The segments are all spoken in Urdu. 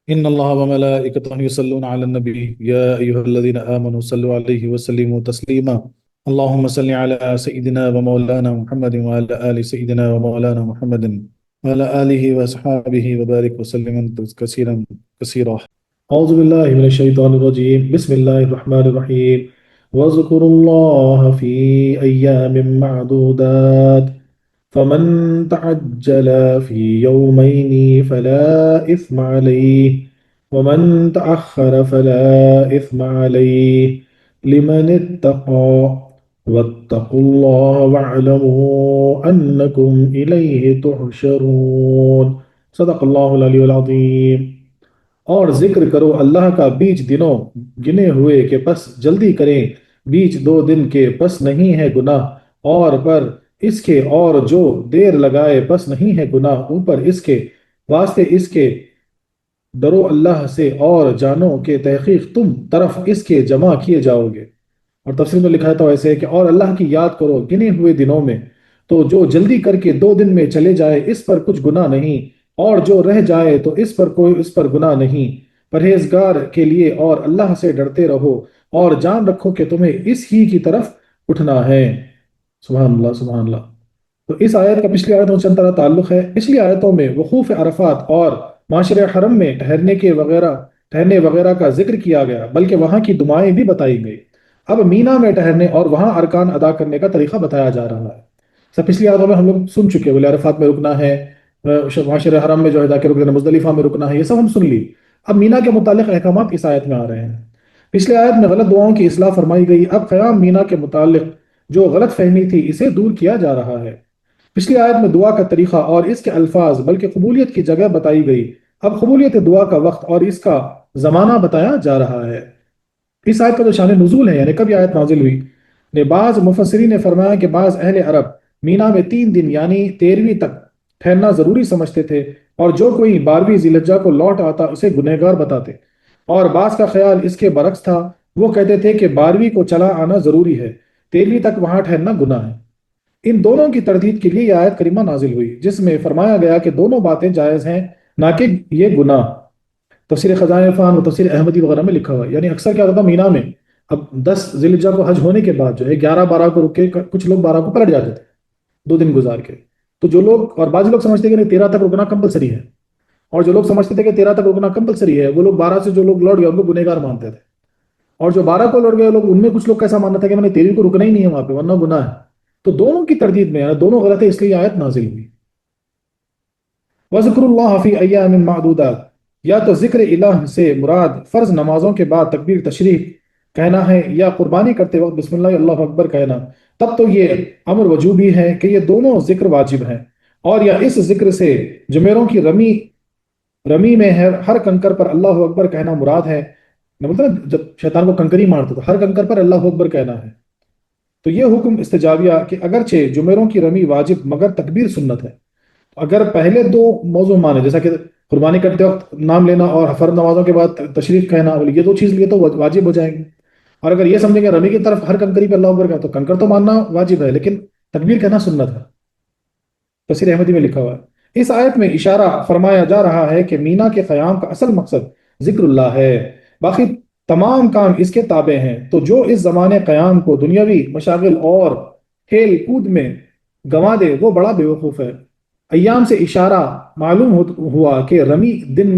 إن الله وملائكته يصلون على النبي يا أيها الذين آمنوا صلوا عليه وسلموا تسليما. اللهم صل على سيدنا ومولانا محمد وعلى آل سيدنا ومولانا محمد وعلى آله وأصحابه وبارك وسلم كثيرا كثيرا. أعوذ بالله من الشيطان الرجيم. بسم الله الرحمن الرحيم. واذكروا الله في أيام معدودات فمن تعجل في يومين فلا إثم عليه ومن تأخر فلا إثم عليه لمن اتقى واتقوا الله واعلموا أنكم إليه تحشرون. صدق اللہ العلی العظیم. اور ذکر کرو اللہ کا بیچ دنوں گنے ہوئے کہ پس جلدی کریں، بیچ دو دن کے پس نہیں ہے گناہ اور پر اس کے، اور جو دیر لگائے پس نہیں ہے گناہ اوپر اس کے، واسطے اس کے ڈرو اللہ سے اور جانو کہ تحقیق تم طرف اس کے جمع کیے جاؤ گے۔ اور تفسیر میں لکھا تھا ایسے کہ اور اللہ کی یاد کرو گنے ہوئے دنوں میں، تو جو جلدی کر کے دو دن میں چلے جائے اس پر کچھ گناہ نہیں، اور جو رہ جائے تو اس پر گناہ نہیں۔ پرہیزگار کے لیے اور اللہ سے ڈرتے رہو اور جان رکھو کہ تمہیں اس ہی کی طرف اٹھنا ہے۔ سبحان اللہ سبحان اللہ۔ تو اس آیت کا پچھلی آیتوں سے طرح تعلق ہے۔ پچھلی آیتوں میں وقوف عرفات اور معاشر حرم میں ٹھہرنے وغیرہ کا ذکر کیا گیا، بلکہ وہاں کی دعائیں بھی بتائی گئی۔ اب مینا میں ٹہرنے اور وہاں ارکان ادا کرنے کا طریقہ بتایا جا رہا ہے۔ سب پچھلی آیتوں میں ہم لوگ سن چکے، بولے عرفات میں رکنا ہے، معاشر حرم میں جو ہے جا کے رکنا، مزدلفہ میں رکنا ہے، یہ سب ہم سن لی۔ اب مینا کے متعلق احکامات اس آیت میں آ رہے ہیں۔ پچھلے آیت میں غلط دعاؤں کی اصلاح فرمائی گئی، اب قیام مینا کے متعلق جو غلط فہمی تھی اسے دور کیا جا رہا ہے۔ پچھلی آیت میں دعا کا طریقہ اور اس کے الفاظ بلکہ قبولیت کی جگہ بتائی گئی، اب قبولیت دعا کا وقت اور اس کا زمانہ بتایا جا رہا ہے۔ اس آیت کا جو شان نزول ہے، یعنی کب یہ آیت نازل ہوئی، بعض مفسرین نے فرمایا کہ بعض اہل عرب مینا میں 3 دن یعنی 13ویں تک ٹھہرنا ضروری سمجھتے تھے، اور جو کوئی 12ویں ذی الحجہ کو لوٹ آتا اسے گنہگار بتاتے، اور بعض کا خیال اس کے برعکس تھا، وہ کہتے تھے کہ 12ویں کو چلا آنا ضروری ہے، 13ویں تک وہاں ٹھہرنا گناہ ہے۔ ان دونوں کی تردید کے لیے یہ آیت کریمہ نازل ہوئی، جس میں فرمایا گیا کہ دونوں باتیں جائز ہیں، نہ کہ یہ گناہ۔ تفسیر خزائن عرفان و تفسیر احمدی وغیرہ میں لکھا ہوا ہے، یعنی اکثر کیا ہوتا ہے مینا میں، اب 10 ذی الحجہ کو حج ہونے کے بعد جو ہے 11 12 کو رکے، کچھ لوگ 12 کو پلٹ جاتے تھے 2 دن گزار کے۔ تو جو لوگ، اور بعض لوگ سمجھتے ہیں کہ نہیں 13 تک رکنا کمپلسری ہے، اور جو لوگ سمجھتے تھے کہ 13 تک رکنا کمپلسری ہے، وہ لوگ 12 سے جو لوگ لوٹ گئے ان کو گنہگار مانتے تھے، اور جو 12 کو لوٹ گئے لوگ، ان میں کچھ لوگ کیسا ماننا تھا کہ میں نے 13 کو رکنا ہی نہیں ہے وہاں پہ ورنہ گناہ ہے۔ تو دونوں کی تردید میں، یعنی دونوں غلط ہے، اس لیے آیت نازل ہوئی۔ وَذِكْرُ اللَّهِ فِي أَيَّامٍ مَعْدُودَاتٍ، یا تو ذکر الہ سے مراد فرض نمازوں کے بعد تکبیر تشریف کہنا ہے، یا قربانی کرتے وقت بسم اللہ اللہ اکبر کہنا، تب تو یہ امر وجوبی ہے کہ یہ دونوں ذکر واجب ہیں، اور یا اس ذکر سے جمیروں کی رمی میں ہے ہر کنکر پر اللہ اکبر کہنا مراد ہے۔ مطلب جب شیطان کو کنکری مارتا تو ہر کنکر پر اللہ اکبر کہنا ہے۔ تو یہ حکم استجابیہ کہ اگرچہ جمیروں کی رمی واجب مگر تکبیر سنت ہے، اگر پہلے دو موضوع مانے، جیسا کہ قربانی کرتے وقت نام لینا اور فرض نمازوں کے بعد تشریف کہنا، یہ دو چیز لیے تو واجب ہو جائیں گے، اور اگر یہ سمجھیں گے رمی کی طرف ہر کنکری پہ اللہ اکبر کا، تو کنکر تو ماننا واجب ہے لیکن تکبیر کہنا سنت ہے۔ تفسیر احمدی میں لکھا ہوا ہے۔ اس آیت میں اشارہ فرمایا جا رہا ہے کہ مینا کے قیام کا اصل مقصد ذکر اللہ ہے، باقی تمام کام اس کے تابع ہیں۔ تو جو اس زمانے قیام کو دنیاوی مشاغل اور کھیل کود میں گنوا دے وہ بڑا بے وقوف ہے۔ ایام سے اشارہ معلوم ہوا کہ رمی دن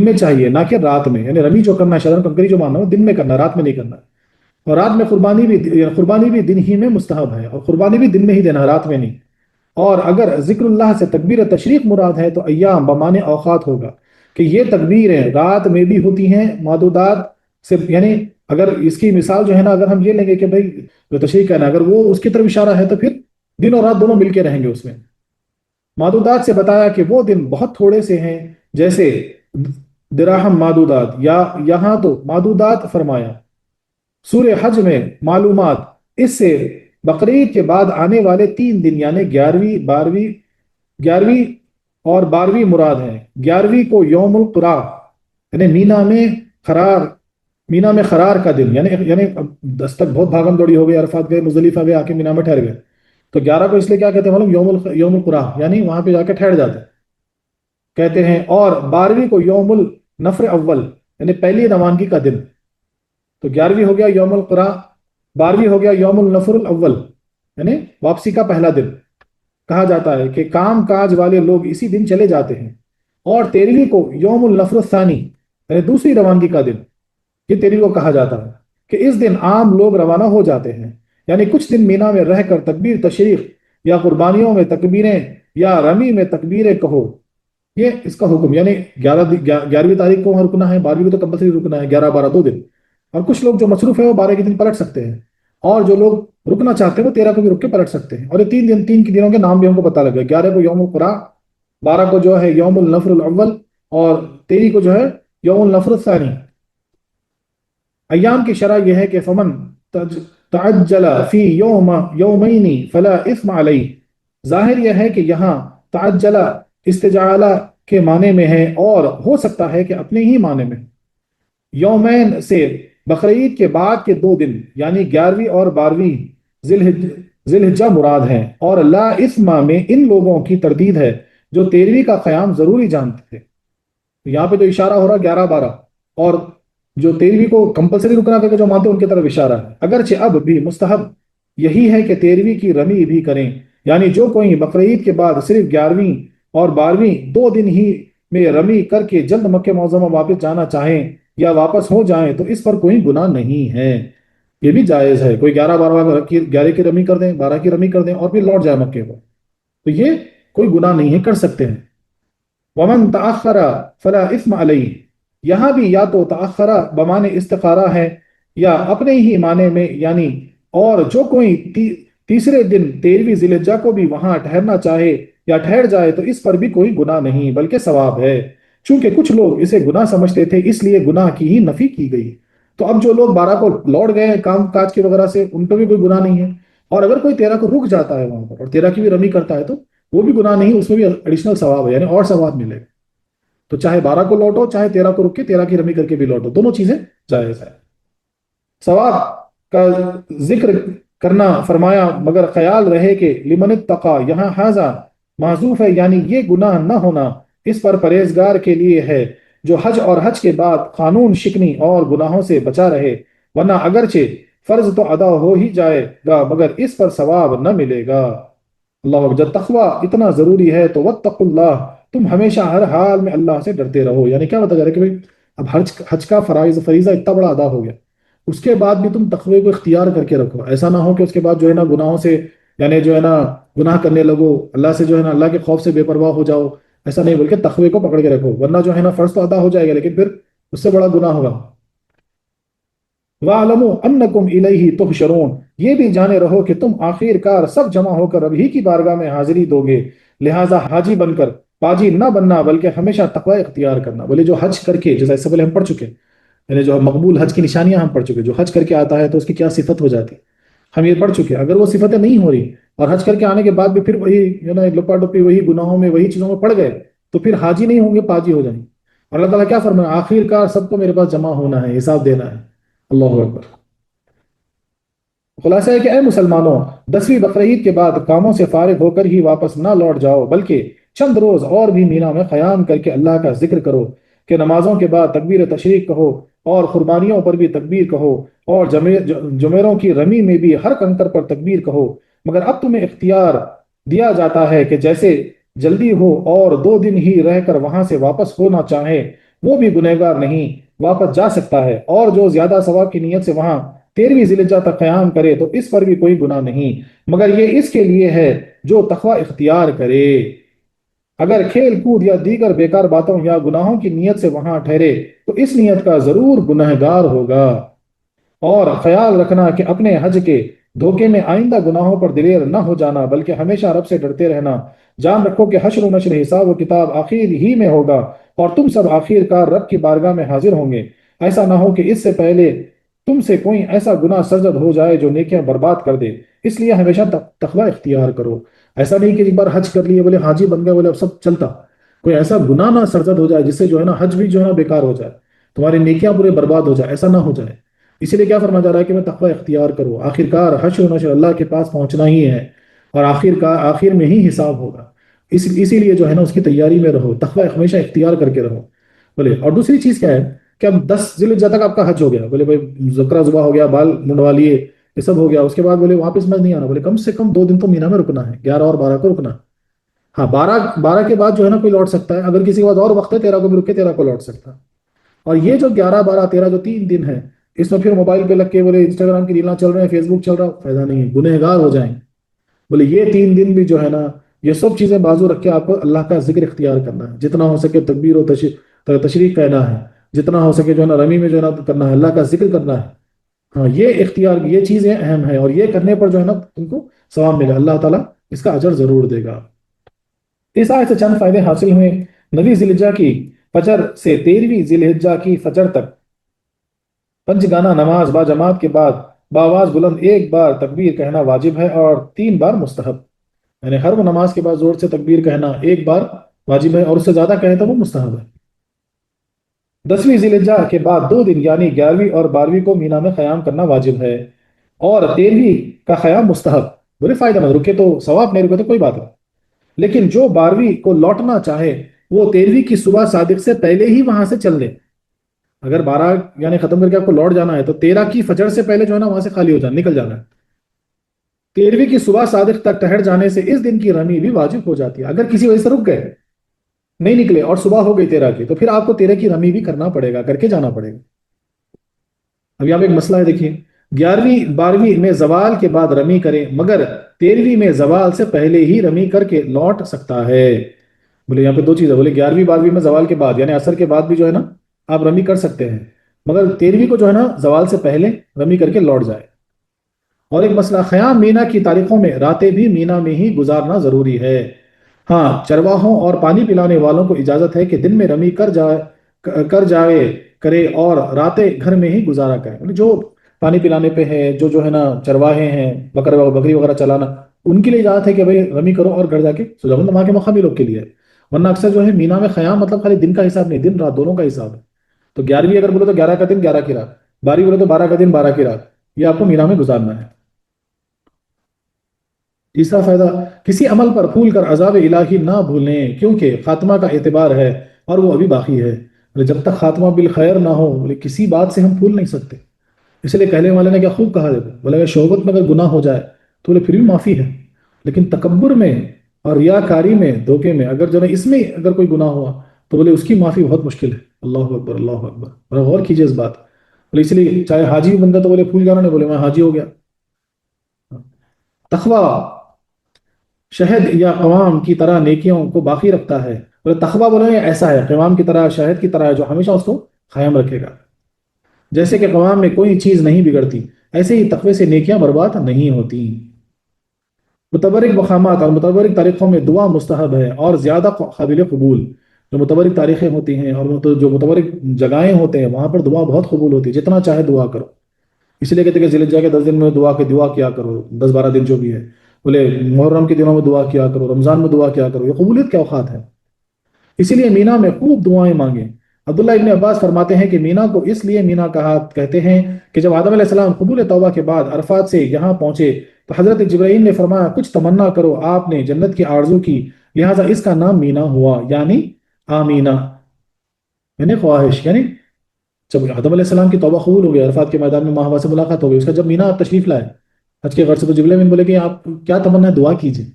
میں چاہیے، نہ کہ رات میں، یعنی رمی جو کرنا ہے، شرم کنکری جو ماننا ہے دن میں کرنا، رات میں نہیں کرنا۔ اور رات میں قربانی بھی دن ہی میں مستحب ہے، اور قربانی بھی دن میں ہی دینا، رات میں نہیں۔ اور اگر ذکر اللہ سے تکبیر تشریق مراد ہے تو ایام بمانے اوقات ہوگا کہ یہ تکبیریں رات میں بھی ہوتی ہیں معدودات سے، یعنی اگر اس کی مثال جو ہے نا، اگر ہم یہ لیں گے کہ بھائی جو تشریق کہنا اگر وہ اس کی طرف اشارہ ہے تو پھر دن اور رات دونوں مل کے رہیں گے اس میں۔ معدودات سے بتایا کہ وہ دن بہت تھوڑے سے ہیں، جیسے دراہم معدودات، یا یہاں تو معدودات فرمایا۔ سورہ حج میں معلومات، اس سے بقرعید کے بعد آنے والے 3 دن یعنی 11ویں اور 12ویں مراد ہیں۔ 11ویں کو یوم القرا، یعنی مینا میں قرار کا دن، یعنی دس تک بہت بھاگم دوڑی ہو گئی، عرفات گئے، مزدلفہ گئے، آ کے مینا میں ٹھہر گئے، تو 11 کو اس لیے کیا کہتے ہیں معلوم، یوم القرا، یعنی وہاں پہ جا کے ٹھہر جاتے ہیں۔ کہتے ہیں، اور 12ویں کو یوم النفر اول یعنی پہلی روانگی کا دن. تو 11ویں ہو گیا یوم القرا، 12ویں ہو گیا یوم النفر الاول یعنی واپسی کا پہلا دن. کہا جاتا ہے کہ کام کاج والے لوگ اسی دن چلے جاتے ہیں. اور 13ویں کو یوم النفر الثانی یعنی دوسری روانگی کا دن، یہ 13ویں کو کہا جاتا ہے کہ اس دن عام لوگ روانہ ہو جاتے ہیں. یعنی کچھ دن مینا میں رہ کر تکبیر تشریق یا قربانیوں میں تکبیریں یا رمی میں تکبیریں کہو. یہ اس کا حکم، یعنی 11ویں تاریخ کو وہاں رکنا ہے، 12ویں کو تو کمپلسری رکنا ہے، 11 12 2 دن. اور کچھ لوگ جو مصروف ہے وہ 12 کے دن پلٹ سکتے ہیں، اور جو لوگ رکنا چاہتے ہیں وہ 13 کو بھی رک کے پلٹ سکتے ہیں. اور یہ 3 دن، 3 کے دنوں کے نام بھی ہم کو پتہ لگ گیا. 11 کو یوم القرا، 12 کو جو ہے یوم النفر الاول، اور 13 کو جو ہے یوم النفر الثانی. ایام کی شرح یہ ہے کہ فمن تعجل فی یومین فلا اثم علیہ. ظاہر یہ ہے کہ یہاں تعجل استجالہ کے معنی میں ہے، اور ہو سکتا ہے کہ اپنے ہی معنی میں. یومین سے بقرعید کے بعد کے 2 دن یعنی 11ویں اور 12ویں ذی الحجہ مراد ہیں. اور لا اثم میں ان لوگوں کی تردید ہے جو 13ویں کا قیام ضروری جانتے تھے. یہاں پہ جو اشارہ ہو رہا 11 12، اور جو 13ویں کو کمپلسری رکنا کر کے جو مانتے ہیں ان کی طرف اشارہ ہے. اگرچہ اب بھی مستحب یہی ہے کہ 13ویں کی رمی بھی کریں، یعنی جو کوئی بقرعید کے بعد صرف 11ویں اور 12ویں 2 دن ہی میں رمی کر کے جلد مکہ معظمہ واپس جانا چاہیں یا واپس ہو جائیں تو اس پر کوئی گناہ نہیں ہے. یہ بھی جائز ہے، کوئی 11 12 کی 11 کی رمی کر دیں، 12 کی رمی کر دیں اور پھر لوٹ جائے مکے پر، تو یہ کوئی گناہ نہیں ہے، کر سکتے ہیں. ومن تأخر فلا اثم علیہ. یہاں بھی یا تو تأخرہ بمعنی استخارہ ہے یا اپنے ہی معنی میں، یعنی اور جو کوئی تیسرے دن 13ویں ذی الحجہ کو بھی وہاں ٹھہرنا چاہے یا ٹھہر جائے تو اس پر بھی کوئی گناہ نہیں بلکہ ثواب ہے. چونکہ کچھ لوگ اسے گناہ سمجھتے تھے اس لیے گناہ کی ہی نفی کی گئی. تو اب جو لوگ 12 کو لوٹ گئے ہیں کام کاج کی وغیرہ سے، ان پہ بھی کوئی گناہ نہیں ہے. اور اگر کوئی 13 کو رک جاتا ہے وہاں پر اور 13 کی بھی رمی کرتا ہے تو وہ بھی گناہ نہیں، اس میں بھی ایڈیشنل ثواب ہے، یعنی اور ثواب ملے گا. تو چاہے 12 کو لوٹو، چاہے 13 کو رک کے 13 کی رمی کر کے بھی لوٹو، دونوں چیزیں جائز ہے. ثواب کا ذکر کرنا فرمایا مگر خیال رہے کہ لمن اتقا، یہاں حاضہ معذوف ہے، یعنی یہ گناہ نہ ہونا اس پر پرہیزگار کے لیے ہے جو حج اور حج کے بعد قانون شکنی اور گناہوں سے بچا رہے. ورنہ اگرچہ فرض تو ادا ہو ہی جائے گا مگر اس پر ثواب نہ ملے گا. اللہ اکبر. جب تقوی اتنا ضروری ہے تو واتقوا اللہ، تم ہمیشہ ہر حال میں اللہ سے ڈرتے رہو. یعنی کیا بتا جا رہا ہے کہ بھائی اب حج کا فریضہ اتنا بڑا ادا ہو گیا، اس کے بعد بھی تم تقوی کو اختیار کر کے رکھو. ایسا نہ ہو کہ اس کے بعد جو ہے نا گناہوں سے، یعنی جو ہے نا گناہ کرنے لگو، اللہ سے جو ہے نا اللہ کے خوف سے بے پرواہ ہو جاؤ. ایسا نہیں، بلکہ تقوی کو پکڑ کے رکھو، ورنہ جو ہے نا فرض تو ادا ہو جائے گا لیکن پھر اس سے بڑا گناہ ہوگا. وَاعْلَمُوا أَنَّكُمْ إِلَيْهِ تُحْشَرُونَ. یہ بھی جانے رہو کہ تم آخر کار سب جمع ہو کر رب ہی کی بارگاہ میں حاضری دو گے. لہٰذا حاجی بن کر پاجی نہ بننا بلکہ ہمیشہ تقوی اختیار کرنا. بولے جو حج کر کے، جیسا اس سے پہلے ہم پڑھ چکے، یعنی جو مقبول حج کی نشانیاں ہم پڑھ چکے، جو حج کر کے آتا ہے تو اس کی کیا صفت ہو جاتی ہم یہ پڑھ چکے. اگر وہ صفتیں نہیں ہو رہی اور حج کر کے آنے کے بعد بھی پھر وہی لپا ڈپی وہی گناہوں میں وہی چیزوں میں پڑ گئے تو پھر حاجی نہیں ہوں گے، پاجی ہو جائیں گے. اور اللہ تعالیٰ کیا فرمایا، آخر کار سب کو میرے پاس جمع ہونا ہے، حساب دینا ہے. اللہ اکبر. خلاصہ ہے کہ اے مسلمانوں، 10ویں بقرعید کے بعد کاموں سے فارغ ہو کر ہی واپس نہ لوٹ جاؤ بلکہ چند روز اور بھی مینا میں قیام کر کے اللہ کا ذکر کرو، کہ نمازوں کے بعد تکبیر تشریق کہو اور قربانیوں پر بھی تکبیر کہو، اور جمیروں کی رمی میں بھی ہر کنکر پر تکبیر کہو. مگر اب تمہیں اختیار دیا جاتا ہے کہ جیسے جلدی ہو اور 2 دن ہی رہ کر وہاں سے واپس ہونا چاہے وہ بھی گنہگار نہیں، واپس جا سکتا ہے. اور جو زیادہ ثواب کی نیت سے وہاں 13ویں ذی الحجہ تک قیام کرے تو اس پر بھی کوئی گناہ نہیں، مگر یہ اس کے لیے ہے جو تقوی اختیار کرے. اگر کھیل کود یا دیگر بیکار باتوں یا گناہوں کی نیت سے وہاں ٹھہرے تو اس نیت کا ضرور گنہگار ہوگا. اور خیال رکھنا کہ اپنے حج کے دھوکے میں آئندہ گناہوں پر دلیر نہ ہو جانا بلکہ ہمیشہ رب سے ڈرتے رہنا. جان رکھو کہ حشر و نشر، حساب و کتاب آخر ہی میں ہوگا اور تم سب آخر کار رب کی بارگاہ میں حاضر ہوں گے. ایسا نہ ہو کہ اس سے پہلے تم سے کوئی ایسا گناہ سرزد ہو جائے جو نیکیاں برباد کر دے. اس لیے ہمیشہ تقوی اختیار کرو. ایسا نہیں کہ ایک بار حج کر لیے بولے حاجی بن گئے بولے اب سب چلتا، کوئی ایسا گناہ نہ سرزد ہو جائے جس سے جو ہے نا حج بھی جو ہے نا بیکار ہو جائے، تمہاری نیکیاں پورے برباد ہو جائے، ایسا نہ ہو جائے. اسی لیے کیا فرمایا جا رہا ہے کہ میں تقوی اختیار کروں. آخر کار حشر و نشر اللہ کے پاس پہنچنا ہی ہے اور آخر میں ہی حساب ہوگا. اسی لیے جو ہے نا اس کی تیاری میں رہو، تقوی ہمیشہ اختیار کر کے رہو بولے۔ اور دوسری چیز کیا ہے کہ اب 10 ذی الحجہ تک آپ کا حج ہو گیا، بولے بھائی زکرہ ذبح ہو گیا، بال منڈوا لیے، یہ سب ہو گیا، اس کے بعد بولے واپس مت نہیں آنا، بولے کم سے کم 2 دن تو مینا میں رکنا ہے، 11 اور 12 کو رکنا۔ ہاں 12 کے بعد جو ہے نا کوئی لوٹ سکتا ہے، اگر کسی کے بعد اور وقت ہے 13 کو بھی رک کے 13 کو لوٹ سکتا ہے۔ اور یہ جو 11 12 13 جو 3 دن ہے، اس میں پھر موبائل پہ لگ کے بولے انسٹاگرام کی ریلاں چل رہے ہیں، فیس بک چل رہا، فائدہ نہیں ہے، گنہگار ہو جائیں۔ بولے یہ 3 دن بھی جو ہے نا یہ سب چیزیں بازو رکھ کے آپ کو اللہ کا ذکر اختیار کرنا ہے، جتنا ہو سکے تکبیر و تشریح کہنا ہے، جتنا ہو سکے جو ہے نا رمی میں جو ہے نا کرنا ہے، اللہ کا ذکر کرنا ہے۔ ہاں یہ اختیار، یہ چیزیں اہم ہیں، اور یہ کرنے پر جو ہے نا تم کو ثواب ملے، اللہ تعالیٰ اس کا اجر ضرور دے گا۔ اس آیت سے چند فائدے حاصل ہوئے۔ نویں ذی الحجہ کی فجر سے 13ویں ذی الحجہ کی فجر تک 5 گانا نماز با جماعت کے بعد بآواز بلند ایک بار تکبیر کہنا واجب ہے اور 3 بار مستحب، یعنی ہر وہ نماز کے بعد زور سے تکبیر کہنا ایک بار واجب ہے، اور اس سے زیادہ کہیں تو وہ مستحب ہے۔ 10ویں ذی الحجہ کے بعد 2 دن یعنی 11ویں اور 12ویں کو مینا میں قیام کرنا واجب ہے، اور 13ویں کا قیام مستحب۔ بولے فائدہ مند، رکے تو ثواب، نہیں رکے تو کوئی بات نہیں، لیکن جو 12ویں کو لوٹنا چاہے وہ 13ویں کی صبح صادق سے پہلے ہی وہاں سے چل دے۔ اگر 12 یعنی ختم کر کے آپ کو لوٹ جانا ہے تو 13 کی فجر سے پہلے جو ہے نا وہاں سے خالی ہو جانا، نکل جانا ہے۔ 13ویں کی صبح صادق تک ٹھہر جانے سے اس دن کی رمی بھی واجب ہو جاتی ہے۔ اگر کسی وجہ سے رک گئے، نہیں نکلے اور صبح ہو گئی 13 کی، تو پھر آپ کو 13 کی رمی بھی کرنا پڑے گا، کر کے جانا پڑے گا۔ اب یہاں پہ ایک مسئلہ ہے، دیکھیے 11ویں 12ویں میں زوال کے بعد رمی کریں، مگر 13ویں میں زوال سے پہلے ہی رمی کر کے لوٹ سکتا ہے۔ بولے یہاں پہ 2 چیزیں، بولے 11ویں 12ویں میں زوال کے بعد یعنی عصر کے بعد بھی جو ہے نا آپ رمی کر سکتے ہیں، مگر 13ویں کو جو ہے نا زوال سے پہلے رمی کر کے لوٹ جائے۔ اور ایک مسئلہ، خیام مینا کی تاریخوں میں راتیں بھی مینا میں ہی گزارنا ضروری ہے۔ ہاں چرواہوں اور پانی پلانے والوں کو اجازت ہے کہ دن میں رمی کر جائے کرے اور راتیں گھر میں ہی گزارا کرے۔ جو پانی پلانے پہ ہے، جو ہے نا چرواہے ہیں، بکری وغیرہ چلانا، ان کے لیے اجازت ہے کہ بھائی رمی کرو اور گھر جا کے سو جاؤ، وہاں کے مقامی لوگ کے لیے ہے۔ ورنہ اکثر جو ہے مینا میں خیام مطلب خالی دن کا حساب نہیں، دن رات دونوں کا حساب ہے۔ تو 11ویں اگر بولے تو 11 کا دن 11 کی رات، 12ویں بولے تو 12 کا دن 12 کی رات، یہ آپ کو مینا میں گزارنا ہے۔ تیسرا فائدہ، کسی عمل پر پھول کر عذاب الہی نہ بھولیں، کیونکہ خاتمہ کا اعتبار ہے اور وہ ابھی باقی ہے۔ جب تک خاتمہ بالخیر نہ ہو، کسی بات سے ہم بھول نہیں سکتے۔ اس لیے کہنے والے نے کیا خوب کہا دیتا، بولے اگر شہوت میں اگر گناہ ہو جائے تو بولے پھر بھی معافی ہے، لیکن تکبر میں اور ریاکاری میں، دھوکے میں، اگر جو ہے اس میں اگر کوئی گناہ ہوا تو بولے اس کی معافی بہت مشکل ہے۔ اللہ اکبر اللہ اکبر، اور غور کیجیے اس بات۔ بولے اس لیے چاہے حاجی بھی بندہ تو بولے پھول جانا نہیں، بولے میں حاجی ہو گیا۔ تقوی شہد یا قوام کی طرح نیکیوں کو باقی رکھتا ہے، بولے تقوی بولے ایسا ہے، قوام کی طرح، شہد کی طرح ہے، جو ہمیشہ اس کو قائم رکھے گا۔ جیسے کہ قوام میں کوئی چیز نہیں بگڑتی، ایسے ہی تقوی سے نیکیاں برباد نہیں ہوتی۔ متبرک مقامات اور متبرک تاریخوں میں دعا مستحب ہے اور زیادہ قابل قبول۔ جو متبرک تاریخیں ہوتی ہیں اور جو متبرک جگہیں ہوتے ہیں وہاں پر دعا بہت قبول ہوتی ہے، جتنا چاہے دعا کرو۔ اس لیے کہتے ہیں کہ ذی الحجہ کے 10 دن میں دعا کیا کرو، 10 12 دن جو بھی ہے، بولے محرم کے دنوں میں دعا کیا کرو، رمضان میں دعا کیا کرو، یہ قبولیت کے اوقات ہیں۔ اسی لیے مینا میں خوب دعائیں مانگیں۔ عبداللہ ابن عباس فرماتے ہیں کہ مینا کو اس لیے مینا کہتے ہیں کہ جب آدم علیہ السلام قبول توبہ کے بعد عرفات سے یہاں پہنچے تو حضرت جبرائیل نے فرمایا کچھ تمنا کرو، آپ نے جنت کی آرزو کی، لہٰذا اس کا نام مینا ہوا، یعنی آمینہ، یعنی خواہش۔ یعنی جب آدم علیہ السلام کی توبہ قبول ہو گئی، عرفات کے میدان میں ماں ہوا سے ملاقات ہو گئی، اس کا جب مینا آپ تشریف لائے حج کے غرض سے، تو جبرائیل بولے کہ آپ کیا تمنا ہے، دعا کیجیے۔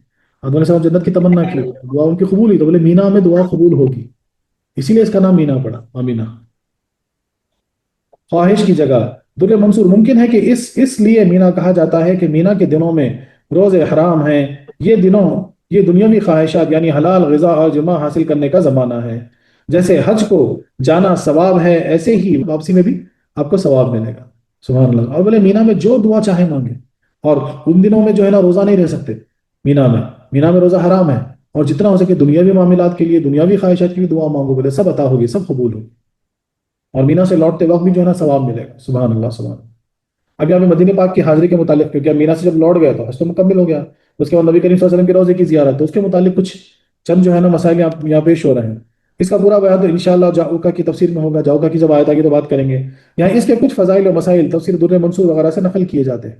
آدم علیہ السلام جنت کی تمنا کی، دعا ان کی قبول ہوئی، تو بولے مینا میں دعا قبول ہوگی، اسی لیے اس کا نام مینا پڑا، آمینہ۔ خواہش کی جگہ، در منصور، ممکن ہے کہ اس لیے مینا کہا جاتا ہے کہ مینا کے دنوں میں روز حرام ہیں، یہ دنیاوی خواہشات یعنی حلال غذا اور جمع حاصل کرنے کا زمانہ ہے۔ جیسے حج کو جانا ثواب ہے، ایسے ہی واپسی میں بھی آپ کو ثواب ملے گا، سبحان اللہ۔ اور بولے مینا میں جو دعا چاہے مانگے، اور ان دنوں میں جو ہے نا روزہ نہیں رہ سکتے مینا میں روزہ حرام ہے، اور جتنا ہو سکے دنیاوی معاملات کے لیے، دنیاوی خواہشات کی بھی دعا مانگو، بولے سب عطا ہوگی، سب قبول ہوگی، اور مینا سے لوٹتے وقت بھی جو ہے نا ثواب ملے گا، سبحان اللہ سبحان اللہ۔ اب یہاں پہ مدینہ پاک کی حاضری کے متعلق، کیونکہ مینا سے جب لوٹ گیا تو حج تو مکمل ہو گیا، اس کے بعد نبی کریم صلی اللہ علیہ وسلم کے روزے کی زیارت، تو اس کے متعلق کچھ چند جو ہے نا مسائل یہاں پیش ہو رہے ہیں۔ اس کا پورا بیان تو انشاءاللہ جاؤکا کی تفسیر میں ہوگا، جاؤکا کی جب آیت آگے تو بات کریں گے۔ یہاں اس کے کچھ فضائل و مسائل تفسیر در منصور وغیرہ سے نقل کیے جاتے ہیں۔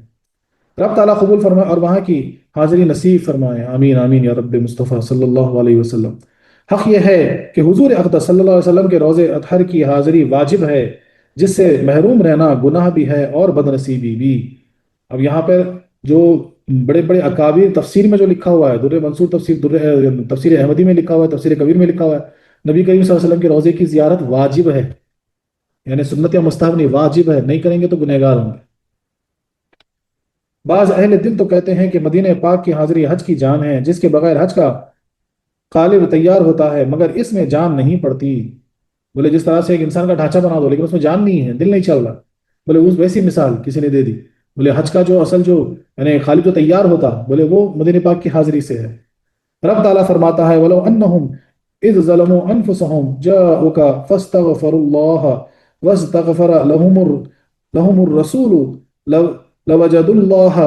رب تعالیٰ قبول فرمائے اور وہاں کی حاضری نصیب فرمائے، آمین آمین یا رب مصطفیٰ صلی اللہ علیہ وسلم۔ حق یہ ہے کہ حضور اقدس صلی اللہ علیہ وسلم کے روزے اطہر کی حاضری واجب ہے، جس سے محروم رہنا گناہ بھی ہے اور بدنصیبی بھی۔ اب یہاں پر جو بڑے بڑے اکابر تفسیر میں جو لکھا ہوا ہے، در منصور تفسیر، تفسیر احمدی میں لکھا ہوا ہے، تفسیر کبیر میں لکھا ہوا ہے، نبی کریم صلی اللہ علیہ وسلم کے روزے کی زیارت واجب ہے، یعنی سنت یا مستحب نہیں، واجب ہے، نہیں کریں گے تو گنہگار ہوں گے۔ بعض اہل دل تو کہتے ہیں کہ مدینہ پاک کی حاضری حج کی جان ہے، جس کے بغیر حج کا قالب تیار ہوتا ہے مگر اس میں جان نہیں پڑتی۔ بولے جس طرح سے ایک انسان کا ڈھانچہ بنا دو لیکن اس میں جان نہیں ہے، دل نہیں چل رہا، بولے اس ویسی مثال کسی نے دے دی۔ بولے حج کا جو اصل جو یعنی قالب جو تیار ہوتا، بولے وہ مدینہ پاک کی حاضری سے ہے۔ رب تعالیٰ فرماتا ہے وَلَوْ أَنَّهُمْ إِذْ ظَلَمُوا أَنفُسَهُمْ جَاءُوكَ فَاسْتَغْفَرُوا اللَّهَ وَاسْتَغْفَرَ لَهُمُ الرَّسُولُ لَوَجَدُوا اللَّهَ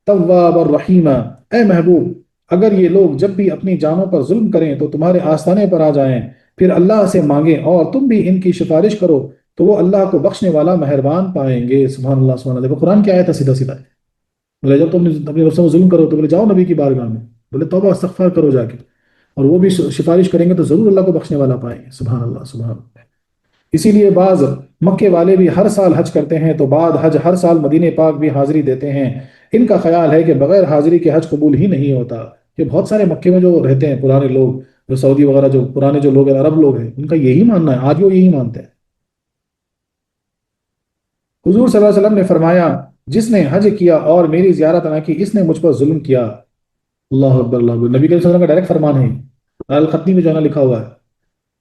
تَوَّابًا رَحِيمًا۔ اے محبوب، اگر یہ لوگ جب بھی اپنی جانوں پر ظلم کریں تو تمہارے آستانے پر آ جائیں، پھر اللہ سے مانگیں اور تم بھی ان کی سفارش کرو تو وہ اللہ کو بخشنے والا مہربان پائیں گے۔ سبحان اللہ سبحان اللہ۔ دیکھو قرآن کیا آیا تھا، سیدھا سیدھا ہے۔ بولے جب تم اپنے رب سے ظلم کرو تو بولے جاؤ نبی کی بارگاہ میں، بولے توبہ استغفار کرو جا کے، اور وہ بھی سفارش کریں گے تو ضرور اللہ کو بخشنے والا پائیں گے۔ سبحان اللہ سبحان اللہ۔ اسی لیے بعض مکے والے بھی ہر سال حج کرتے ہیں تو بعد حج ہر سال مدینہ پاک بھی حاضری دیتے ہیں۔ ان کا خیال ہے کہ بغیر حاضری کے حج قبول ہی نہیں ہوتا۔ کہ بہت سارے مکے میں جو رہتے ہیں پرانے لوگ، جو سعودی وغیرہ جو پرانے جو لوگ ہیں، عرب لوگ ہیں، ان کا یہی ماننا ہے، آج وہ یہی مانتے ہیں۔ حضور صلی اللہ علیہ وسلم نے فرمایا جس نے حج کیا اور میری زیارت نہ کی اس نے مجھ پر ظلم کیا۔ اللہ اکبر اللہ اکبر، نبی کریم صلی اللہ علیہ وسلم کا ڈائریکٹ فرمان ہے، الختمی میں جو ہے نا لکھا ہوا ہے۔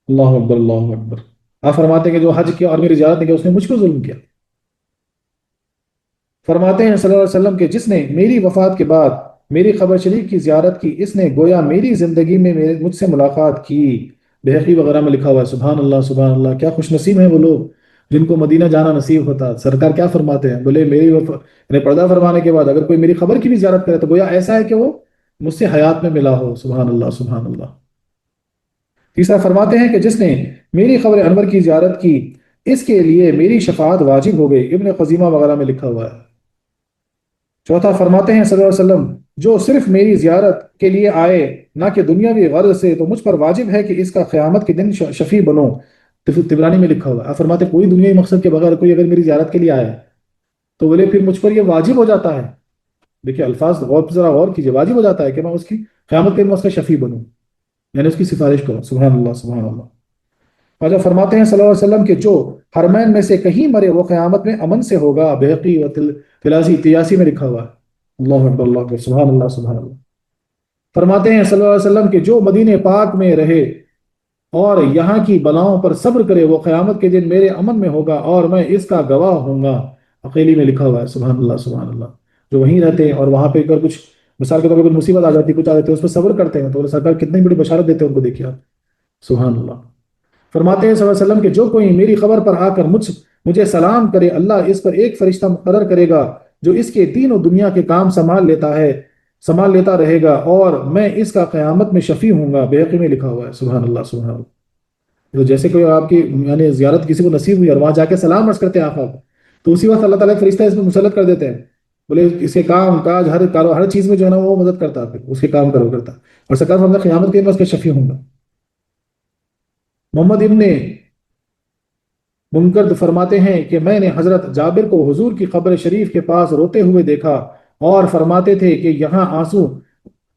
اللہ اکبر اللہ اکبر۔ آپ فرماتے ہیں کہ جو حج کیا اور میری زیارت نہیں کیا اس نے مجھ پر ظلم کیا۔ فرماتے ہیں صلی اللہ علیہ وسلم کہ جس نے میری وفات کے بعد میری قبر شریف کی زیارت کی اس نے گویا میری زندگی میں مجھ سے ملاقات کی۔ بحقی وغیرہ میں لکھا ہوا ہے۔ سبحان اللہ سبحان اللہ۔ کیا خوش نصیب ہیں وہ لوگ جن کو مدینہ جانا نصیب ہوتا۔ سرکار کیا فرماتے ہیں، بولے میری یعنی پردہ فرمانے کے بعد اگر کوئی میری قبر کی بھی زیارت کرے تو گویا ایسا ہے کہ وہ مجھ سے حیات میں ملا ہو۔ سبحان اللہ سبحان اللہ۔ تیسرا فرماتے ہیں کہ جس نے میری قبر انور کی زیارت کی اس کے لیے میری شفاعت واجب ہو گئی۔ ابن خزیمہ وغیرہ میں لکھا ہوا ہے۔ چوتھا فرماتے ہیں صلی اللہ علیہ وسلم جو صرف میری زیارت کے لیے آئے نہ کہ دنیاوی غرض سے تو مجھ پر واجب ہے کہ اس کا قیامت کے دن شفیع بنو۔ طبرانی میں لکھا ہوا ہے۔ آپ فرماتے کوئی دنیاوی مقصد کے بغیر کوئی اگر میری زیارت کے لیے آئے تو بولے پھر مجھ پر یہ واجب ہو جاتا ہے۔ دیکھیے الفاظ ذرا غور کیجیے، واجب ہو جاتا ہے کہ میں اس کی قیامت کے دن اس کا شفیع بنوں، یعنی اس کی سفارش کروں۔ سبحان اللہ سبحان اللہ۔ خواجہ فرماتے ہیں صلی اللہ علیہ وسلم کہ جو حرمین میں سے کہیں مرے وہ قیامت میں امن سے ہوگا۔ بحقی و تیاسی میں لکھا ہوا ہے۔ اللہ اکبر اللہ اکبر، سبحان اللہ سبحان اللہ۔ فرماتے ہیں صلی اللہ علیہ وسلم کہ جو مدینہ پاک میں رہے اور یہاں کی بلاؤں پر صبر کرے وہ قیامت کے دن میرے امن میں ہوگا اور میں اس کا گواہ ہوں گا۔ عقیلی میں لکھا ہوا ہے۔ سبحان اللہ سبحان اللہ۔ جو وہیں رہتے ہیں اور وہاں پہ اگر کچھ مثال کے طور پر کوئی مصیبت آ جاتی ہے، کچھ آ جاتی ہے، اس پر صبر کرتے ہیں تو سرکار کتنی بڑی بشارت دیتے ہیں ان کو، دیکھیے آپ۔ سبحان اللہ۔ فرماتے ہیں صلی اللہ علیہ وسلم کہ جو کوئی میری خبر پر آ کر مجھے سلام کرے اللہ اس پر ایک فرشتہ مقرر کرے گا جو اس کے دین و دنیا کے کام سنبھال لیتا رہے گا اور میں اس کا قیامت میں شفیع ہوں گا۔ بحقی میں لکھا ہوا ہے۔ سبحان اللہ سبحان اللہ۔ تو جیسے کوئی آپ کی یعنی زیارت کسی کو نصیب ہوئی اور وہاں جا کے سلام عرض کرتے ہیں آپ تو اسی وقت اللہ تعالیٰ فرشتہ اس میں مسلط کر دیتے ہیں، بولے اس کے کام کاج ہر چیز میں جو ہے نا وہ مدد کرتا ہے، اس کے کام کرتا اور سرکار فرماتے ہیں قیامت کے دن میں اس کا شفیع ہوں گا۔ محمد ابن منکرد فرماتے ہیں کہ میں نے حضرت جابر کو حضور کی قبر شریف کے پاس روتے ہوئے دیکھا اور فرماتے تھے کہ یہاں آنسو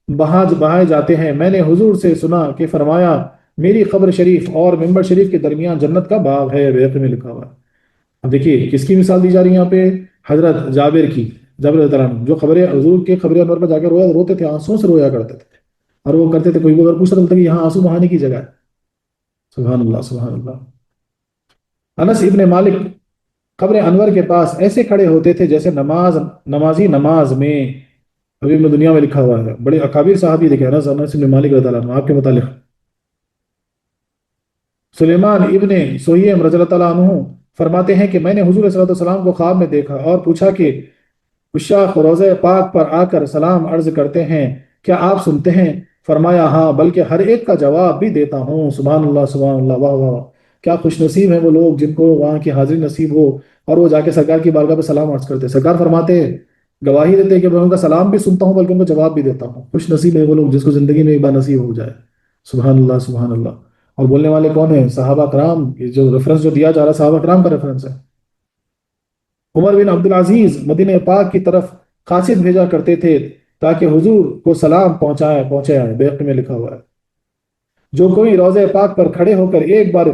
بہائے جاتے ہیں۔ میں نے حضور سے سنا کہ فرمایا میری قبر شریف اور ممبر شریف کے درمیان جنت کا باغ ہے۔ بحقی میں لکھا ہوا ہے۔ اب دیکھیے کس کی مثال دی جا رہی ہے یہاں پہ، حضرت جابر کی، جابر رضی اللہ عنہ جو حضور کے قبر انور پر جا کے روتے تھے، آنسوں سے رویا کرتے تھے، اور وہ کرتے تھے کوئی اگر پوچھتا تھا کہ یہاں آنسو بہانے کی جگہ ہے۔ سبحان اللہ سبحان اللہ۔ انس ابن مالک قبر انور کے پاس ایسے کھڑے ہوتے تھے جیسے نمازی نماز میں۔ ابھی ابن دنیا میں لکھا ہوا ہے۔ بڑے اکابر صحابی دیکھے انس ابن مالک رضی اللہ عنہ آپ کے متعلق۔ سلیمان ابن سویم رضی اللہ تعالیٰ عنہ فرماتے ہیں کہ میں نے حضور صلی اللہ علیہ وسلم کو خواب میں دیکھا اور پوچھا کہ عشاق روضہ پاک پر آ کر سلام عرض کرتے ہیں، کیا آپ سنتے ہیں؟ فرمایا ہاں، بلکہ ہر ایک کا جواب بھی دیتا ہوں۔ سبحان اللہ سبحان اللہ۔ واہ واہ، کیا خوش نصیب ہیں وہ لوگ جن کو وہاں کی حاضری نصیب ہو اور وہ جا کے سرکار کی بارگاہ پہ سلام عرض کرتے ہیں۔ سرکار فرماتے ہیں گواہی دیتے ہیں کہ میں ان کا سلام بھی سنتا ہوں بلکہ ان کو جواب بھی دیتا ہوں۔ خوش نصیب ہے وہ لوگ جس کو زندگی میں ایک بار نصیب ہو جائے۔ سبحان اللہ سبحان اللہ۔ اور بولنے والے کون ہیں؟ صحابہ کرام۔ یہ جو ریفرنس جو دیا جا رہا ہے صحابہ کرام کا ریفرنس ہے۔ عمر بن عبد العزیز مدینہ پاک کی طرف قاصد بھیجا کرتے تھے تاکہ حضور کو سلام پہنچے آئے، بیہقی میں لکھا ہوا ہے۔ جو کوئی روضہ پاک پر کھڑے ہو کر ایک بار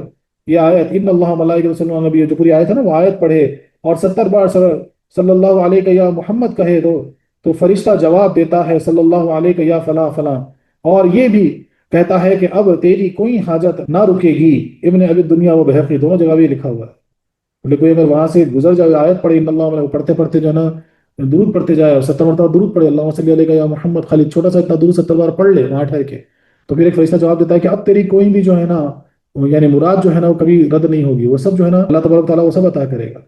یہ آیت ان اللہ ملائکۃ یصلون علی النبی جو پوری آیت ہے نا وہ آیت پڑھے اور 70 بار صلی اللہ علیہ یا محمد کہے تو فرشتہ جواب دیتا ہے صلی اللہ علیہ یا فلاں فلاں، اور یہ بھی کہتا ہے کہ اب تیری کوئی حاجت نہ رکے گی۔ ابن ابی دنیا و بہقی دونوں جگہ بھی لکھا ہوا ہے۔ بولے کوئی اگر وہاں سے گزر جائے آیت پڑھے ان اللہ علیہ پڑھتے پڑھتے جو ہے نا درود پڑھتے جائے اور 70 مرتبہ درود پڑھے اللہ صلی علیہ یا محمد، خالی چھوٹا سا اتنا درود 70 بار پڑھ لے وہاں ٹھہر کے، تو پھر ایک فرشتہ جواب دیتا ہے کہ اب تیری کوئی بھی جو ہے نا یعنی مراد جو ہے نا وہ کبھی رد نہیں ہوگی، وہ سب جو ہے نا اللہ تبارک تعالیٰ وہ سب عطا کرے گا۔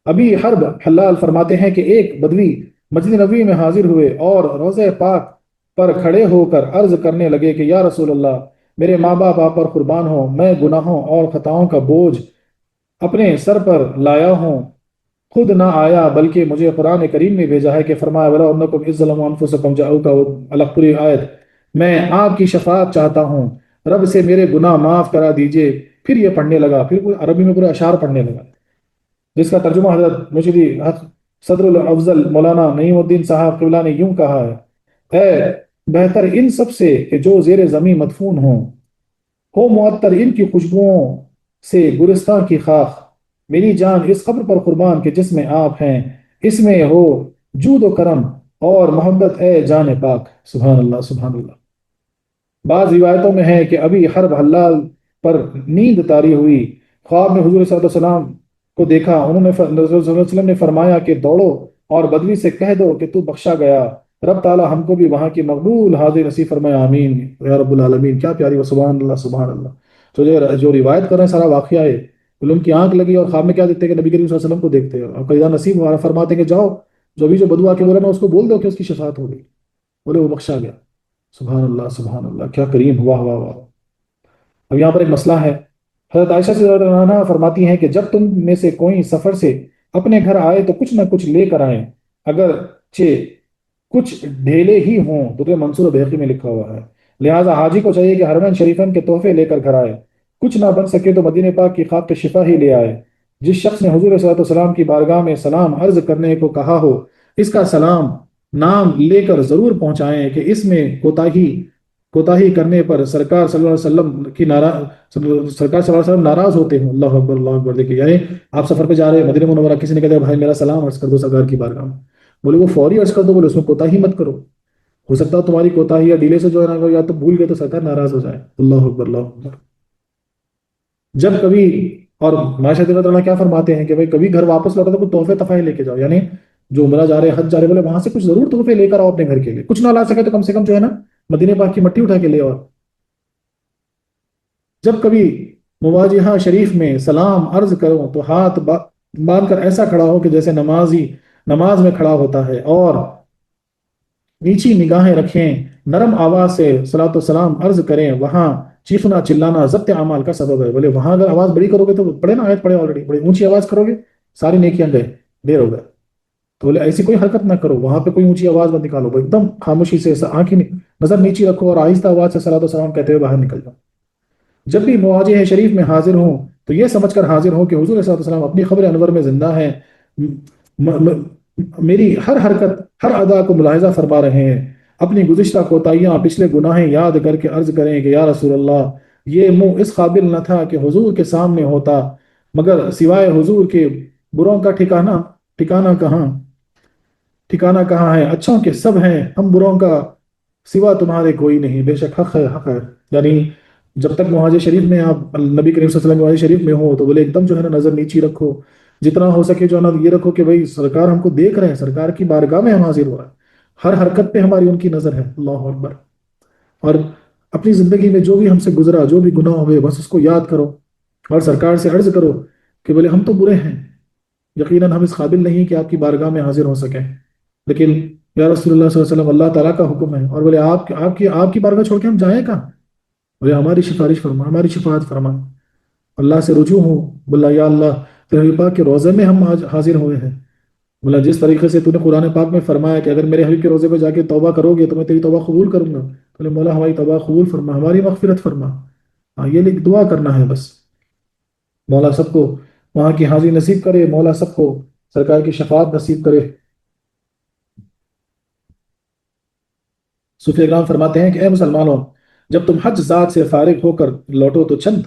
ابھی حرب حلال فرماتے ہیں کہ ایک بدوی مسجد نبوی میں حاضر ہوئے اور روضہ پاک پر کھڑے ہو کر عرض کرنے لگے کہ یا رسول اللہ، میرے ماں باپ آپ پر قربان ہوں، میں گناہوں اور خطاؤں کا بوجھ اپنے سر پر لایا ہوں، خود نہ آیا بلکہ مجھے قرآن کریم نے بھیجا ہے کہ فرمایا وَلَوْ أَنَّكُمْ إِذ ظَلَمُوا أَنفُسَكُمْ جَاءُوكَ الگ پوری آیت، میں آپ کی شفاعت چاہتا ہوں، رب سے میرے گناہ معاف کرا دیجئے۔ پھر یہ پڑھنے لگا، پھر عربی میں پورے اشعار پڑھنے لگا جس کا ترجمہ حضرت مرشدی حق صدر الافضل مولانا نعیم الدین صاحب قبلہ نے یوں کہا ہے: اے بہتر ان سب سے کہ جو زیر زمین مدفون ہوں، ہو معطر ان کی خوشبوؤں سے گلستان کی خاک، میری جان اس قبر پر قربان کہ جس میں آپ ہیں، اس میں ہو جود و کرم اور محبت اے جان پاک۔ سبحان اللہ سبحان اللہ۔ بعض روایتوں میں ہے کہ ابھی حرب حلال پر نیند طاری ہوئی، خواب میں حضور صلی اللہ علیہ وسلم کو دیکھا، انہوں نے رسول اللہ صلی اللہ علیہ وسلم نے فرمایا کہ دوڑو اور بدوی سے کہہ دو کہ تو بخشا گیا، رب تعالی ہم کو بھی وہاں کی مقبول حاضر نصیب فرمائے، آمین یا رب العالمین۔ کیا پیاری وہ، سبحان اللہ سبحان اللہ۔ تو جو روایت کر رہے ہیں سارا واقعہ ہے، بولے ان کی آنکھ لگی اور خواب میں کیا دیکھتے ہیں کہ نبی کریم صلی اللہ علیہ وسلم کو دیکھتے ہیں اور قیدا نصیب ہوا، فرماتے ہیں کہ جاؤ جو بھی جو بدو آ کے بولا نا اس کو بول دو کہ اس کی شفاعت ہو گئی، بولے وہ بخشا گیا۔ سبحان اللہ سبحان اللہ، کیا کریم ہوا ہوا ہوا۔ اب یہاں پر ایک مسئلہ ہے، حضرت عائشہ سے رضی اللہ عنہا فرماتی ہیں کہ جب تم میں سے کوئی سفر سے اپنے گھر آئے تو کچھ نہ کچھ لے کر آئیں، اگرچہ کچھ ڈھیلے ہی ہوں، تو منصور و بحقی میں لکھا ہوا ہے۔ لہٰذا حاجی کو چاہیے کہ حرمین شریفین کے تحفے لے کر گھر آئے، کچھ نہ بن سکے تو مدینہ پاک کی خاک شفا ہی لے آئے۔ جس شخص نے حضور صلی اللہ علیہ وسلم کی بارگاہ میں سلام عرض کرنے کو کہا ہو، اس کا سلام نام لے کر ضرور پہنچائیں کہ اس میں کوتاہی کرنے پر سرکار صلی اللہ علیہ وسلم کی سرکار صلی اللہ علیہ وسلم ناراض ہوتے ہیں۔ اللہ اکبر اللہ اکبر۔ دیکھیے یعنی آپ سفر پہ جا رہے ہیں مدینہ منورہ، کسی نے کہا بھائی میرا سلام عرض کر دو سرکار کی بارگاہ میں، بولے وہ فوری عرض کر دو، بولے اس میں کوتاہی مت کرو، ہو سکتا ہے تمہاری کوتاہی یا ڈیلے سے جو ہے نا یا تو بھول گئے تو سرکار ناراض ہو جائے۔ اللہ اکبر اللہ اکبر۔ جب کبھی اور معاشرہ اللہ تعالیٰ کیا فرماتے ہیں کہ بھائی کبھی گھر واپس لوٹا تو کچھ تحفے تفاہے لے کے جاؤ، یعنی جو عمرہ جا رہے ہیں حج جا رہے ہیں، بولے وہاں سے کچھ ضرور تحفے لے کر آؤ اپنے گھر کے لیے، کچھ نہ لا سکے تو کم سے کم جو ہے نا مدینہ پاک کی مٹی اٹھا کے لے آؤ۔ جب کبھی مواجہہ شریف میں سلام عرض کرو تو ہاتھ باندھ کر ایسا کھڑا ہو کہ جیسے نمازی نماز میں کھڑا ہوتا ہے، اور نیچی نگاہیں رکھیں، نرم آواز سے صلاۃ و سلام عرض کریں، وہاں چیخنا چلانا ضبط اعمال کا سبب ہے۔ بولے وہاں اگر آواز بڑی کرو گے تو پڑھے نا آیت پڑھے آلریڈی، بڑی اونچی آواز کرو گے ساری نیکیاں گئے، دیر ہو گئے۔ تو بولے ایسی کوئی حرکت نہ کرو، وہاں پہ کوئی اونچی آواز مت نکالو، ایک دم خاموشی سے آنکھیں نظر نیچی رکھو اور آہستہ آواز سے صلاۃ و سلام کہتے ہوئے باہر نکل جاؤ۔ جب بھی مواجہ شریف میں حاضر ہوں تو یہ سمجھ کر حاضر ہوں کہ حضور صلی اللہ علیہ وسلم اپنی قبر انور میں زندہ ہیں، میری ہر حرکت ہر ادا کو ملاحظہ فرما رہے ہیں، اپنی گزشتہ کوتاہیاں پچھلے گناہیں یاد کر کے عرض کریں کہ یا رسول اللہ، یہ منہ اس قابل نہ تھا کہ حضور کے سامنے ہوتا، مگر سوائے حضور کے بروں کا ٹھکانہ کہاں ہے، اچھوں کے سب ہیں، ہم بروں کا سوا تمہارے کوئی نہیں، بے شک حق ہے حق ہے۔ یعنی جب تک مواجہ شریف میں آپ نبی کریم صلی اللہ علیہ وسلم مواجہ شریف میں ہو تو بولے ایک دم جو ہے نا نظر نیچی رکھو، جتنا ہو سکے جو ہے نا یہ رکھو کہ بھائی سرکار ہم کو دیکھ رہے ہیں، سرکار کی بارگاہ میں ہم حاضر ہو رہے ہیں، ہر حرکت پہ ہماری ان کی نظر ہے۔ اللہ اکبر۔ اور اپنی زندگی میں جو بھی ہم سے گزرا، جو بھی گناہ ہوئے، بس اس کو یاد کرو اور سرکار سے عرض کرو کہ بولے ہم تو برے ہیں، یقیناً ہم اس قابل نہیں کہ آپ کی بارگاہ میں حاضر ہو سکیں، لیکن یا رسول اللہ صلی اللہ علیہ وسلم اللہ تعالیٰ کا حکم ہے، اور بولے آپ کی بارگاہ چھوڑ کے ہم جائیں کہاں، بولے ہماری سفارش فرما، ہماری شفاعت فرما، اللہ سے رجوع ہوں، بولا یا اللہ تیرے پاک کے روزے میں ہم آج حاضر ہوئے ہیں، بولا جس طریقے سے تو نے قرآن پاک میں فرمایا کہ اگر میرے حبیب کے روزے پہ جا کے توبہ کرو گے تو میں تیری توبہ قبول کروں گا، بولے مولا ہماری توبہ قبول فرما، ہماری مغفرت فرما۔ ہاں یہ لیک دعا کرنا ہے بس، مولا سب کو وہاں کی حاضری نصیب کرے، مولا سب کو سرکار کی شفاعت نصیب کرے۔ صوفی اکرام فرماتے ہیں کہ اے مسلمانوں، جب تم حج ذات سے فارغ ہو کر لوٹو تو چند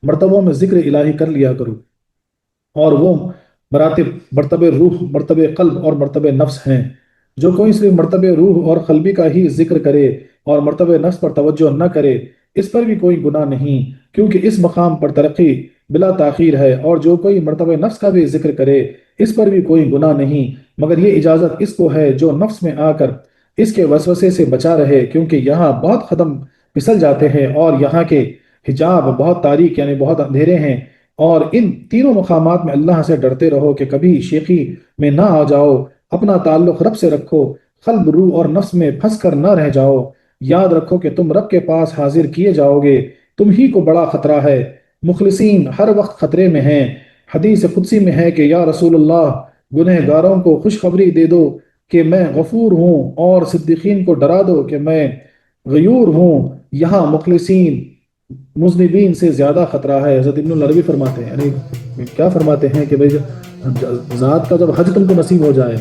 مرتبوں میں ذکر الہی کر لیا کرو، اور وہ مراتب مرتبہ روح، مرتبہ قلب اور مرتبہ نفس ہیں۔ جو کوئی صرف مرتبہ روح اور قلبی کا ہی ذکر کرے اور مرتبہ نفس پر توجہ نہ کرے، اس پر بھی کوئی گناہ نہیں، کیونکہ اس مقام پر ترقی بلا تاخیر ہے۔ اور جو کوئی مرتبہ نفس کا بھی ذکر کرے، اس پر بھی کوئی گناہ نہیں، مگر یہ اجازت اس کو ہے جو نفس میں آ کر اس کے وسوسے سے بچا رہے، کیونکہ یہاں بہت قدم پھسل جاتے ہیں اور یہاں کے حجاب بہت تاریک یعنی بہت اندھیرے ہیں۔ اور ان تینوں مقامات میں اللہ سے ڈرتے رہو کہ کبھی شیخی میں نہ آ جاؤ، اپنا تعلق رب سے رکھو، قلب روح اور نفس میں پھنس کر نہ رہ جاؤ، یاد رکھو کہ تم رب کے پاس حاضر کیے جاؤ گے، تم ہی کو بڑا خطرہ ہے۔ مخلصین ہر وقت خطرے میں ہیں۔ حدیث قدسی میں ہے کہ یا رسول اللہ، گنہ گاروں کو خوشخبری دے دو کہ میں غفور ہوں، اور صدیقین کو ڈرا دو کہ میں غیور ہوں۔ یہاں مخلصین مذنبین سے زیادہ خطرہ ہے۔ حضرت ابن العربی فرماتے ہیں، یعنی کیا فرماتے ہیں کہ بھئی ذات کا جب حج تم کو نصیب ہو جائے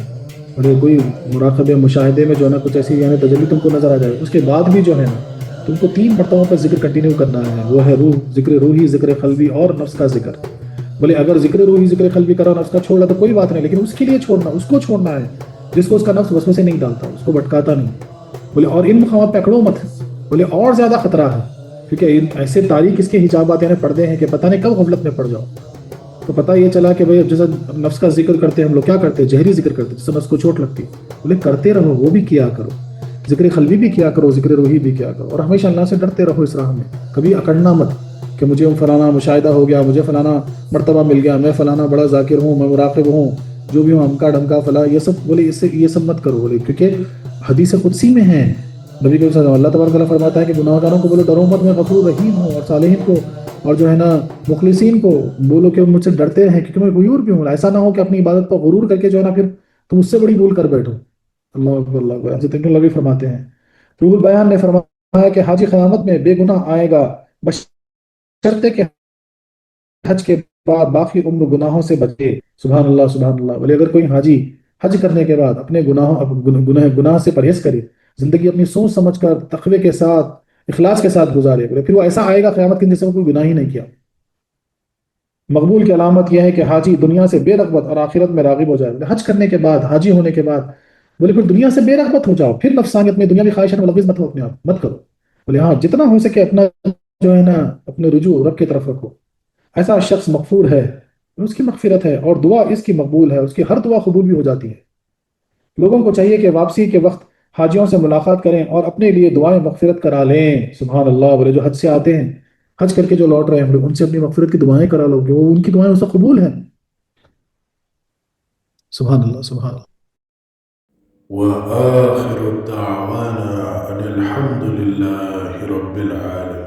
اور یہ کوئی مراقبے مشاہدے میں جو ہے نا کچھ ایسی یعنی تجلی تم کو نظر آ جائے، اس کے بعد بھی جو ہے نا تم کو 3 مرتبوں پر ذکر کنٹینیو کرنا ہے، وہ ہے روح، ذکر روحی، ذکر قلبی اور نفس کا ذکر۔ بولے اگر ذکر روحی ذکر قلبی کرا نفس کا چھوڑا تو کوئی بات نہیں، لیکن اس کے لیے چھوڑنا، اس کو چھوڑنا ہے جس کو اس کا نفس وسوسے نہیں ڈالتا، اس کو بھٹکاتا نہیں۔ بولے اور ان مقامات پہ اکڑو مت، بولے اور زیادہ خطرہ ہے، کیونکہ ایسے تاریخ اس کے حجابات یعنی پردے ہیں کہ پتہ نہیں کب غفلت میں پڑ جاؤ۔ تو پتہ یہ چلا کہ بھئی جیسے نفس کا ذکر کرتے ہیں ہم لوگ، کیا کرتے ہیں جہری ذکر کرتے ہیں جس سے نفس کو چوٹ لگتی، بولے کرتے رہو، وہ بھی کیا کرو، ذکر قلبی بھی کیا کرو، ذکر روحی بھی کیا کرو، اور ہمیشہ اللہ سے ڈرتے رہو اس راہ میں، کبھی اکڑنا مت کہ مجھے فلانا مشاہدہ ہو گیا، مجھے فلانا مرتبہ مل گیا، میں فلانا بڑا ذاکر ہوں، میں مراقب ہوں، جو بھی ہوں امکا ڈمکا فلا، یہ سب بولے اس سے یہ سب مت کرو، بولے کیونکہ حدیث قدسی میں ہے، نبی کے وسلم اللہ تبارک و تعالیٰ فرماتا ہے کہ گناہ گاروں کو بولو ڈرو مت، میں غفور رحیم ہوں، اور صالحین کو اور جو ہے نا مخلصین کو بولو کہ مجھ سے ڈرتے ہیں کیونکہ میں غیور بھی ہوں۔ ایسا نہ ہو کہ اپنی عبادت پر غرور کر کے جو ہے نا پھر تم اس سے بڑی بھول کر بیٹھو۔ اللہ اکبر، اللہ اکبر۔ حضرت ابن النبی فرماتے ہیں، روح البیان نے فرمایا کہ حاجی قیامت میں بے گناہ آئے گا، بشرطے کہ حج کے بعد باقی عمر گناہوں سے بچے۔ سبحان اللہ، سبحان اللہ۔ بولے اگر کوئی حاجی حج کرنے کے بعد اپنے گناہ سے پرہیز کرے، زندگی اپنی سوچ سمجھ کر تقوی کے ساتھ اخلاص کے ساتھ گزارے، بولے پھر وہ ایسا آئے گا قیامت کے دن جیسے وہ کوئی گناہ ہی نہیں کیا۔ مقبول کی علامت یہ ہے کہ حاجی دنیا سے بے رغبت اور آخرت میں راغب ہو جائے۔ بولے حج کرنے کے بعد، حاجی ہونے کے بعد، بولے پھر دنیا سے بے رغبت ہو جاؤ، پھر نفسانیت میں دنیاوی خواہشات میں ملوث مت ہو، اپنے آپ مت کرو۔ بولے ہاں جتنا ہو سکے اپنا جو ہے نا اپنے رجوع رب کی طرف رکھو۔ ایسا شخص مغفور ہے، اس کی مغفرت ہے، اور دعا اس کی مقبول ہے، اس کی ہر دعا قبول بھی ہو جاتی ہے۔ لوگوں کو چاہیے کہ واپسی کے وقت حاجیوں سے ملاقات کریں اور اپنے لیے دعائیں مغفرت کرا لیں۔ سبحان اللہ۔ بولے جو حج سے آتے ہیں، حج کر کے جو لوٹ رہے ہیں، بولے ان سے اپنی مغفرت کی دعائیں کرا لو کہ وہ ان کی دعائیں اس سے قبول ہیں۔ سبحان اللہ، سبحان اللہ۔ وآخر دعوانا أن الحمد لله رب العالمين.